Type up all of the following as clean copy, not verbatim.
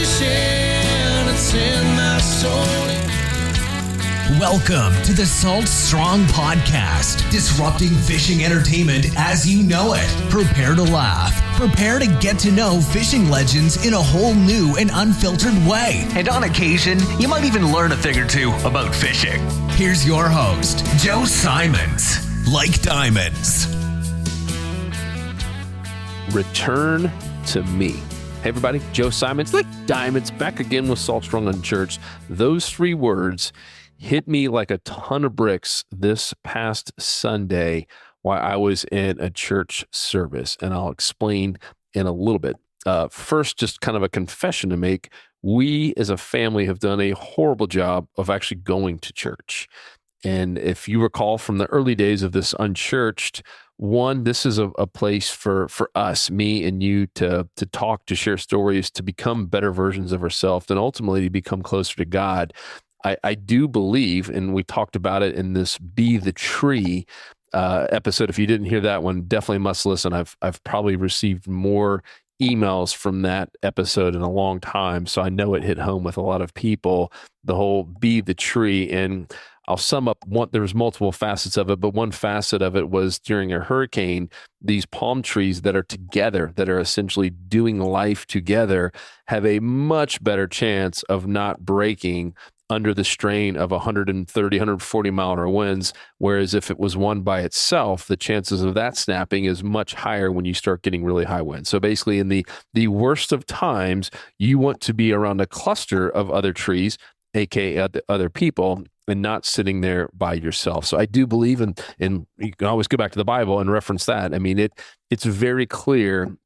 fishing, it's in my soul. Welcome to the Salt Strong Podcast, disrupting fishing entertainment as you know it. Prepare to laugh. Prepare to get to know fishing legends in a whole new and unfiltered way. And on occasion, you might even learn a thing or two about fishing. Here's your host, Joe Simons. Like diamonds. Return to me. Hey everybody, Joe Simons, like diamonds, back again with Salt Strong Unchurched. Those three words hit me like a ton of bricks this past Sunday while I was in a church service, and I'll explain in a little bit. First, just kind of a confession to make. We as a family have done a horrible job of actually going to church. And if you recall from the early days of this Unchurched, one, this is a place for us, me and you, to talk, to share stories, to become better versions of ourselves, and ultimately to become closer to God. I do believe, and we talked about it in this Be the Tree episode. If you didn't hear that one, definitely must listen. I've probably received more emails from that episode in a long time, so I know it hit home with a lot of people, the whole Be the Tree. And I'll sum up there was multiple facets of it, but one facet of it was during a hurricane, these palm trees that are together, that are essentially doing life together, have a much better chance of not breaking under the strain of 130, 140 mile an hour winds. Whereas if it was one by itself, the chances of that snapping is much higher when you start getting really high winds. So basically in the worst of times, you want to be around a cluster of other trees, aka other people, and not sitting there by yourself. So I do believe in you can always go back to the Bible and reference that. I mean, it's very clear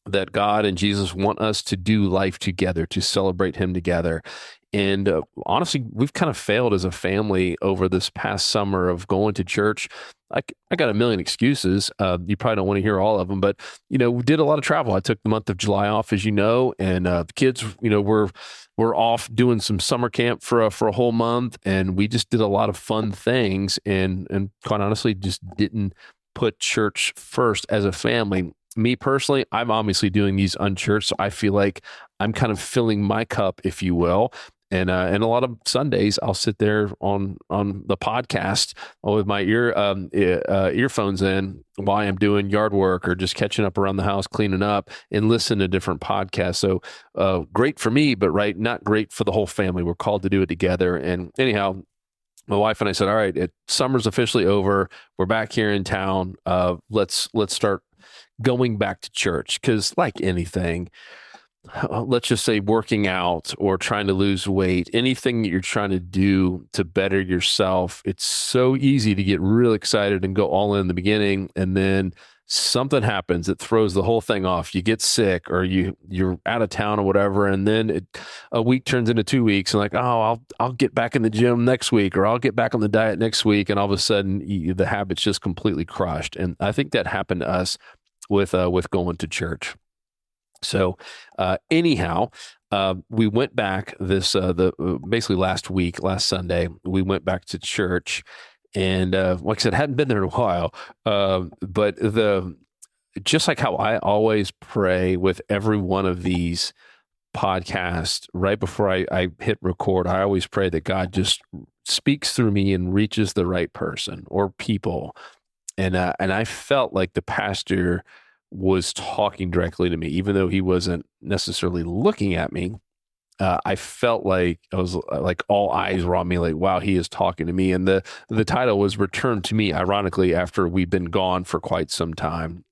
that God and Jesus want us to do life together, to celebrate Him together. And honestly, we've kind of failed as a family over this past summer of going to church. I got a million excuses. You probably don't want to hear all of them, but, we did a lot of travel. I took the month of July off, as you know, and the kids, we're off doing some summer camp for a whole month, and we just did a lot of fun things, and quite honestly, just didn't put church first as a family. Me personally, I'm obviously doing these unchurched, so I feel like I'm kind of filling my cup, if you will. And a lot of Sundays, I'll sit there on the podcast with my earphones in while I'm doing yard work or just catching up around the house, cleaning up, and listen to different podcasts. So great for me, but not great for the whole family. We're called to do it together. And anyhow, my wife and I said, all right, summer's officially over. We're back here in town. Let's start going back to church, because like anything, let's just say working out or trying to lose weight, anything that you're trying to do to better yourself, it's so easy to get real excited and go all in the beginning, and then something happens that throws the whole thing off. You get sick, or you're out of town or whatever, and then a week turns into 2 weeks, and I'll get back in the gym next week, or I'll get back on the diet next week, and all of a sudden the habit's just completely crushed. And I think that happened to us with going to church. So anyhow, we went back basically last Sunday, we went back to church, and like I said, hadn't been there in a while, but just like how I always pray with every one of these podcasts, right before I hit record, I always pray that God just speaks through me and reaches the right person or people. And I felt like the pastor was talking directly to me, even though he wasn't necessarily looking at me. I felt like I was like all eyes were on me, like, wow, he is talking to me. And the title was Return to Me, ironically, after we've been gone for quite some time.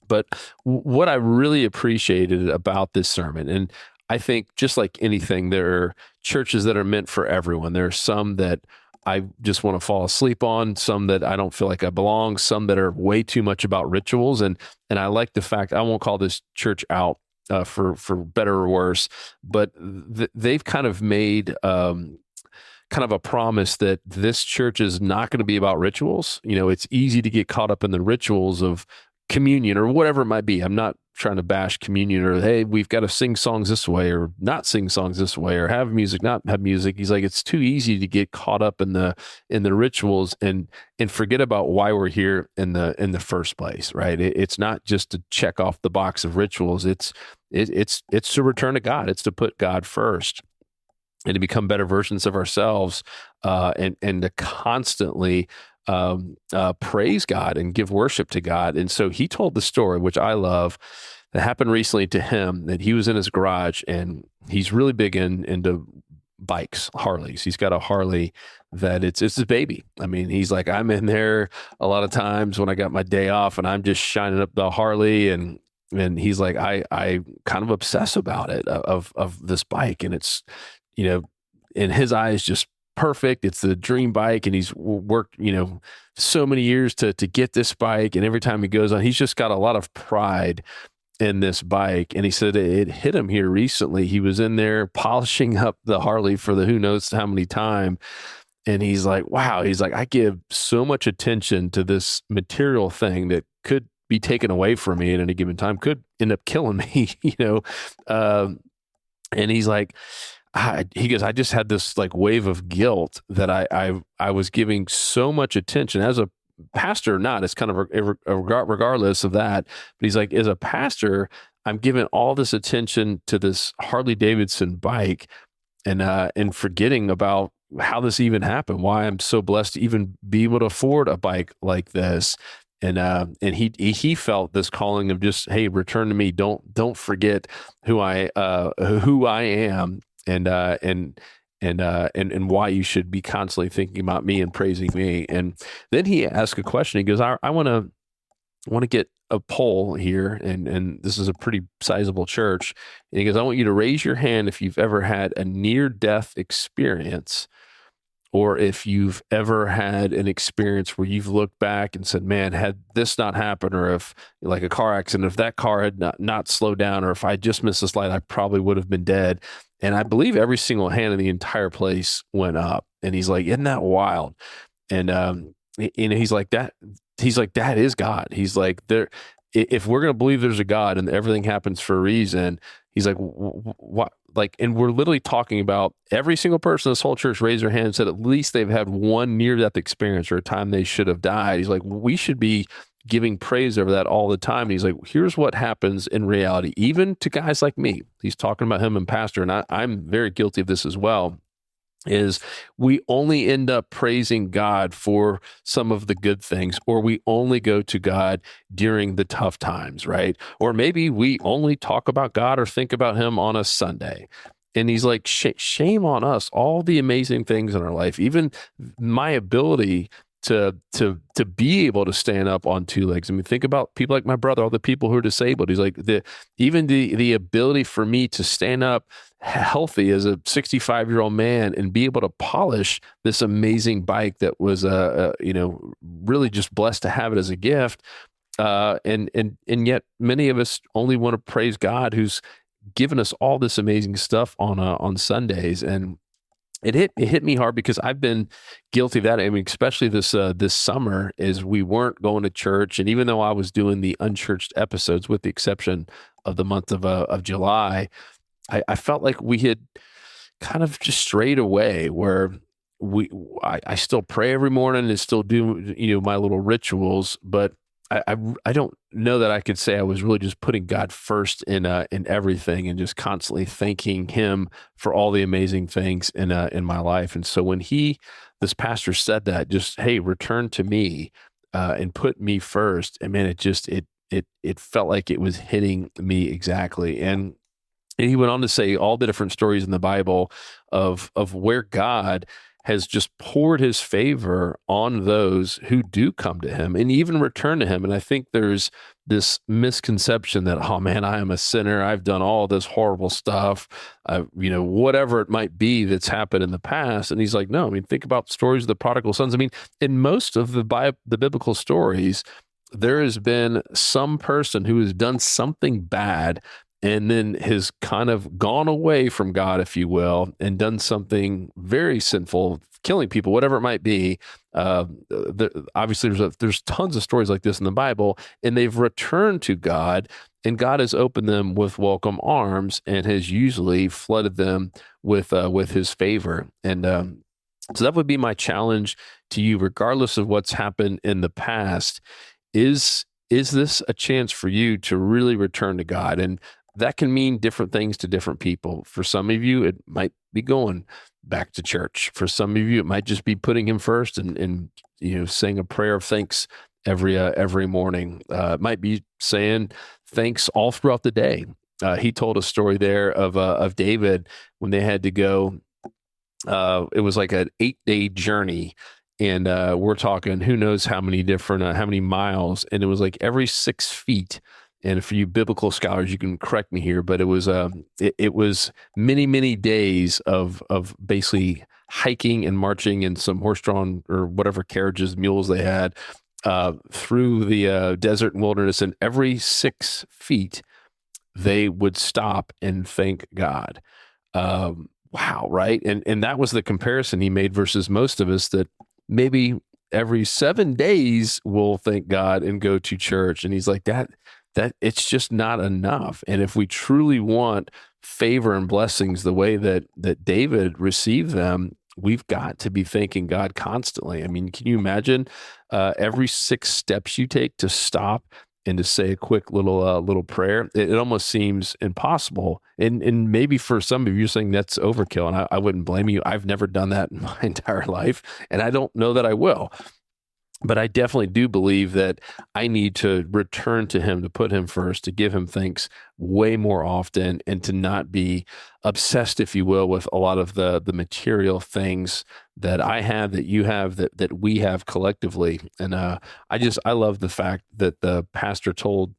But what I really appreciated about this sermon, and I think just like anything, there are churches that are meant for everyone. There are some that I just want to fall asleep on, some that I don't feel like I belong, some that are way too much about rituals. And I like the fact, I won't call this church out for better or worse, but they've kind of made kind of a promise that this church is not going to be about rituals. It's easy to get caught up in the rituals of communion or whatever it might be. I'm not trying to bash communion, or, hey, we've got to sing songs this way or not sing songs this way, or have music, not have music. He's like, it's too easy to get caught up in the rituals and forget about why we're here in the first place, right? It's not just to check off the box of rituals. It's to return to God. It's to put God first and to become better versions of ourselves, and to constantly praise God and give worship to God. And so he told the story, which I love, that happened recently to him, that he was in his garage, and he's really big into bikes, Harleys. He's got a Harley that it's his baby. I mean, he's like, I'm in there a lot of times when I got my day off and I'm just shining up the Harley, and he's like, I kind of obsess about it, of this bike. And it's, in his eyes, just perfect. It's the dream bike. And he's worked, so many years to get this bike. And every time he goes on, he's just got a lot of pride in this bike. And he said it hit him here recently. He was in there polishing up the Harley for the who knows how many time. And he's like, wow, he's like, I give so much attention to this material thing that could be taken away from me at any given time, could end up killing me, and he's like, he goes, I just had this like wave of guilt that I was giving so much attention as a pastor or not. It's kind of regardless of that. But he's like, as a pastor, I'm giving all this attention to this Harley Davidson bike, and forgetting about how this even happened, why I'm so blessed to even be able to afford a bike like this. And he felt this calling of just, hey, return to me. Don't forget who I am, and why you should be constantly thinking about me and praising me. And then he asked a question. He goes, I want to get a poll here, and this is a pretty sizable church. And he goes, I want you to raise your hand if you've ever had a near-death experience, or if you've ever had an experience where you've looked back and said, man, had this not happened, or if, like a car accident, if that car had not slowed down, or if I just missed this light, I probably would have been dead. And I believe every single hand in the entire place went up. And he's like, isn't that wild? And he's like, that is God. He's like, if we're going to believe there's a God and everything happens for a reason, he's like, what? Like, and we're literally talking about every single person in this whole church raised their hand and said at least they've had one near-death experience or a time they should have died. He's like, we should be giving praise over that all the time. And he's like, here's what happens in reality, even to guys like me. He's talking about him and pastor, and I'm very guilty of this as well, is we only end up praising God for some of the good things, or we only go to God during the tough times, right? Or maybe we only talk about God or think about him on a Sunday. And he's like, shame on us, all the amazing things in our life, even my ability to be able to stand up on two legs. I mean, think about people like my brother, all the people who are disabled. He's like, the ability for me to stand up healthy as a 65-year-old man and be able to polish this amazing bike that was really just blessed to have it as a gift. And yet many of us only want to praise God, who's given us all this amazing stuff on Sundays. And it hit me hard because I've been guilty of that. I mean, especially this summer, is we weren't going to church, and even though I was doing the unchurched episodes, with the exception of the month of July, I felt like we had kind of just strayed away. Where I still pray every morning and still do my little rituals, but I don't know that I could say I was really just putting God first in everything and just constantly thanking him for all the amazing things in my life. And so when this pastor said that, just, hey, return to me and put me first, and man, it felt like it was hitting me exactly. And he went on to say all the different stories in the Bible of where God has just poured his favor on those who do come to him and even return to him. And I think there's this misconception that, oh man, I am a sinner. I've done all this horrible stuff, whatever it might be that's happened in the past. And he's like, no, I mean, think about stories of the prodigal sons. I mean, in most of the biblical stories, there has been some person who has done something bad, and then has kind of gone away from God, if you will, and done something very sinful, killing people, whatever it might be. Obviously, there's tons of stories like this in the Bible, and they've returned to God, and God has opened them with welcome arms and has usually flooded them with His favor. And so that would be my challenge to you, regardless of what's happened in the past. Is this a chance for you to really return to God? And that can mean different things to different people. For some of you, it might be going back to church. For some of you, it might just be putting Him first and saying a prayer of thanks every morning. It might be saying thanks all throughout the day. He told a story there of David when they had to go. It was like an 8-day journey. And we're talking, who knows how many miles. And it was like every 6 feet. And for you biblical scholars, you can correct me here, but it was many, many days of basically hiking and marching in some horse-drawn or whatever carriages, mules they had, through the desert and wilderness. And every 6 feet, they would stop and thank God. Wow, right? And that was the comparison he made versus most of us that maybe every 7 days we'll thank God and go to church. And he's like, that it's just not enough. And if we truly want favor and blessings the way that David received them, we've got to be thanking God constantly. I mean, can you imagine every 6 steps you take to stop and to say a quick little prayer? It almost seems impossible. And maybe for some of you saying that's overkill, and I wouldn't blame you. I've never done that in my entire life, and I don't know that I will. But I definitely do believe that I need to return to Him, to put Him first, to give Him thanks way more often, and to not be obsessed, if you will, with a lot of the material things that I have, that you have, that we have collectively. And I love the fact that the pastor told,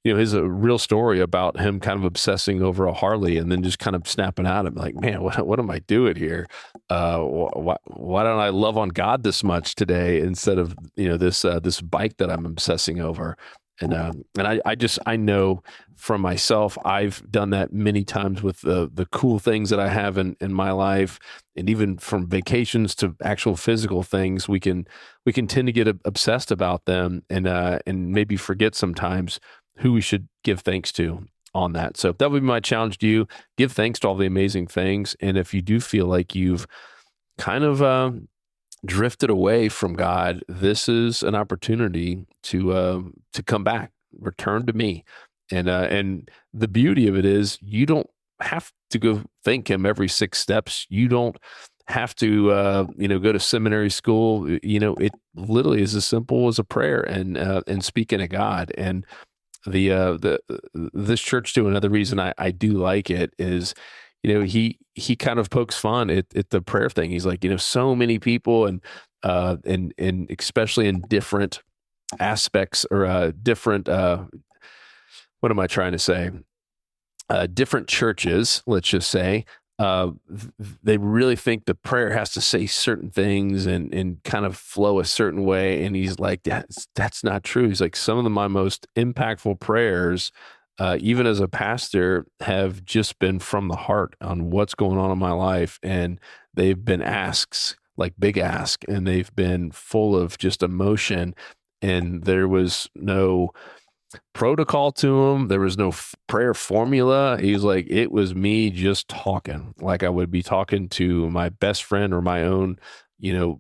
his a real story about him kind of obsessing over a Harley and then just kind of snapping out at him like, man, what am I doing here? Why don't I love on God this much today instead of this bike that I'm obsessing over? And I know from myself, I've done that many times with the cool things that I have in my life, and even from vacations to actual physical things, we can tend to get obsessed about them and maybe forget sometimes who we should give thanks to on that. So that would be my challenge to you. Give thanks to all the amazing things, and if you do feel like you've kind of drifted away from God, this is an opportunity to come back, return to me. And the beauty of it is you don't have to go thank Him every 6 steps. You don't have to go to seminary school. It literally is as simple as a prayer and speaking to God. And this church too, another reason I do like it is, he kind of pokes fun at the prayer thing. He's like, so many people and especially in different aspects or different, what am I trying to say? Different churches, let's just say, they really think the prayer has to say certain things and kind of flow a certain way. And he's like, that's not true. He's like, some of my most impactful prayers, even as a pastor, have just been from the heart on what's going on in my life. And they've been asks, like big ask, and they've been full of just emotion. And there was no protocol to them. There was no prayer formula. He's like, it was me just talking like I would be talking to my best friend or my own,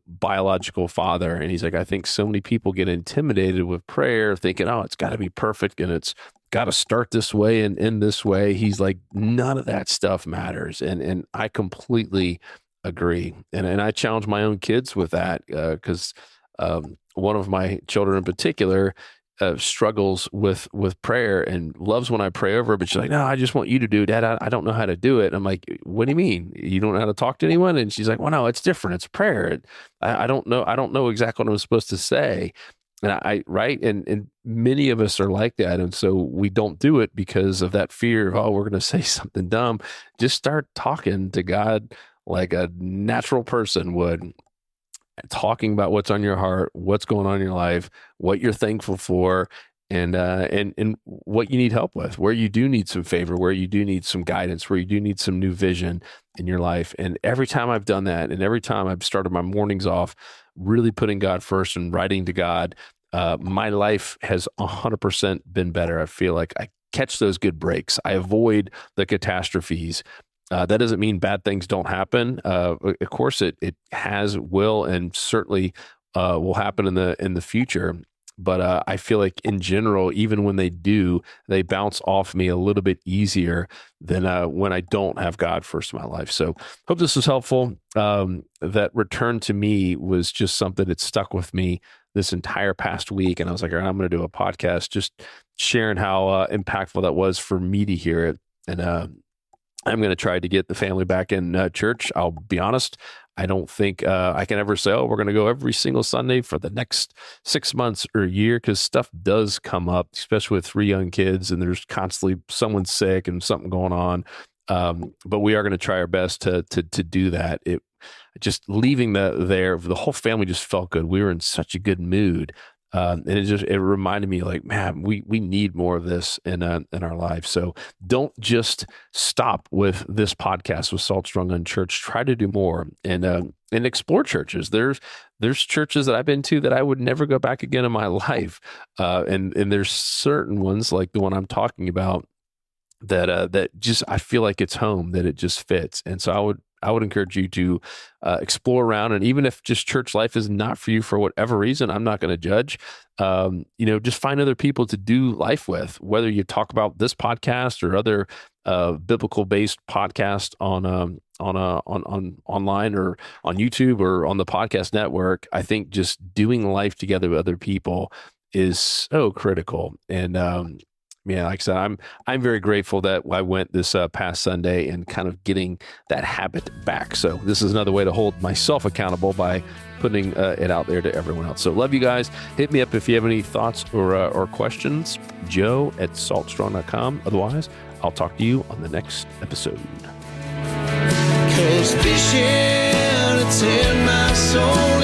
biological father. And he's like, I think so many people get intimidated with prayer thinking, oh, it's got to be perfect and it's got to start this way and end this way. He's like, none of that stuff matters. And I completely agree. And I challenge my own kids with that because one of my children in particular struggles with prayer and loves when I pray over her, but she's like, no, I just want you to do it, Dad. I don't know how to do it. And I'm like, what do you mean? You don't know how to talk to anyone? And she's like, well, no, it's different. It's prayer. I don't know exactly what I'm supposed to say. And right. And many of us are like that. And so we don't do it because of that fear of, oh, we're going to say something dumb. Just start talking to God like a natural person would, talking about what's on your heart, what's going on in your life, what you're thankful for, and what you need help with, where you do need some favor, where you do need some guidance, where you do need some new vision in your life. And every time I've done that, and every time I've started my mornings off really putting God first and writing to God, my life has 100% been better. I feel like I catch those good breaks. I avoid the catastrophes. That doesn't mean bad things don't happen. Of course, it will, and certainly will happen in the future. But I feel like in general, even when they do, they bounce off me a little bit easier than when I don't have God first in my life. So hope this was helpful. That return to me was just something that stuck with me this entire past week. And I was like, all right, I'm going to do a podcast just sharing how impactful that was for me to hear it. And I'm going to try to get the family back in church. I'll be honest, I don't think I can ever say, oh, we're going to go every single Sunday for the next 6 months or a year, because stuff does come up, especially with 3 young kids, and there's constantly someone sick and something going on. But we are going to try our best to do that. It just leaving the whole family just felt good. We were in such a good mood. And it reminded me, like, man, we need more of this in our lives. So don't just stop with this podcast with Salt Strong Unchurched. Try to do more and explore churches. There's churches that I've been to that I would never go back again in my life. And there's certain ones like the one I'm talking about that just, I feel like it's home, that it just fits. And so I would encourage you to explore around. And even if just church life is not for you for whatever reason, I'm not going to judge. Just find other people to do life with, whether you talk about this podcast or other biblical based podcast on online or on YouTube or on the podcast network. I think just doing life together with other people is so critical. And yeah, like I said, I'm very grateful that I went this past Sunday and kind of getting that habit back. So this is another way to hold myself accountable by putting it out there to everyone else. So love you guys. Hit me up if you have any thoughts or questions. Joe@saltstrong.com. Otherwise, I'll talk to you on the next episode. 'Cause fishing, it's in my soul.